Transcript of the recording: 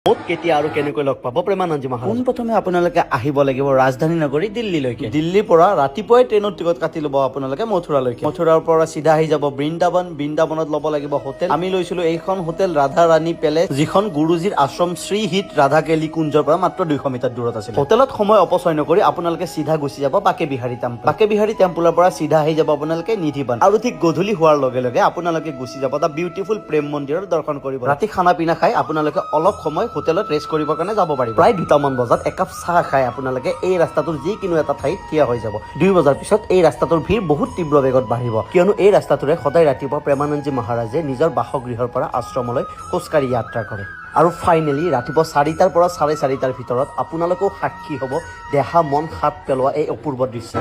ক'ত কেতিয়া আৰু কেনেকৈ লগ পাব প্ৰেমানন্দজী মহাৰাজ? পোনপ্ৰথমে আপোনালোকে আহিব লাগিব ৰাজধানী নগৰী দিল্লীলৈকে। দিল্লীৰ পৰা ৰাতিপুৱাই ট্ৰেইনত টিকট কাটি ল'ব আপোনালোকে মথুৰালৈকে। মথুৰাৰ পৰা চিধা আহি যাব বৃন্দাবন। বৃন্দাবনত ল'ব লাগিব হোটেল। আমি লৈছিলো এইখন হোটেল ৰাধা ৰাণী পেলেচ, যিখন গুৰুজীৰ আশ্ৰম শ্ৰী হিত ৰাধা কেলি কুঞ্জৰ পৰা মাত্ৰ 200 মিটাৰ দূৰত আছিল। হোটেলত সময় অপচয় নকৰি আপোনালোকে চিধা গুচি যাব বাকে বিহাৰী টেম্পল। বাকে বিহাৰী টেম্পলৰ পৰা চিধা আহি যাব আপোনালোকে নিধিবান। আৰু ঠিক গধূলি হোৱাৰ লগে লগে আপোনালোকে গুচি যাব দা বিউটিফুল প্ৰেম মন্দিৰৰ দৰ্শন কৰিব। ৰাতি খানা পিনা খাই আপোনালোকে অলপ সময় হোটেলত ৰেষ্ট কৰিবৰ কাৰণে যাব পাৰিব। প্ৰায় 2টামান বজাত একাপ চাহ খাই আপোনালোকে এই ৰাস্তাটোৰ যিকোনো এটা ঠাইত থিয় হৈ যাব। 2 বজাৰ পিছত এই ৰাস্তাটোৰ ভিৰ বহুত তীব্ৰ বেগত বাঢ়িব, কিয়নো এই ৰাস্তাটোৰে সদায় ৰাতিপুৱা প্ৰেমানন্দজী মহাৰাজে নিজৰ বাসগৃহৰ পৰা আশ্ৰমলৈ খোজকাঢ়ি যাত্ৰা কৰে। আৰু ফাইনেলি ৰাতিপুৱা 4টাৰ পৰা 4:30টাৰ ভিতৰত আপোনালোকেও সাক্ষী হ'ব দেহা মন হাত পেলোৱা এই অপূৰ্ব দৃশ্য।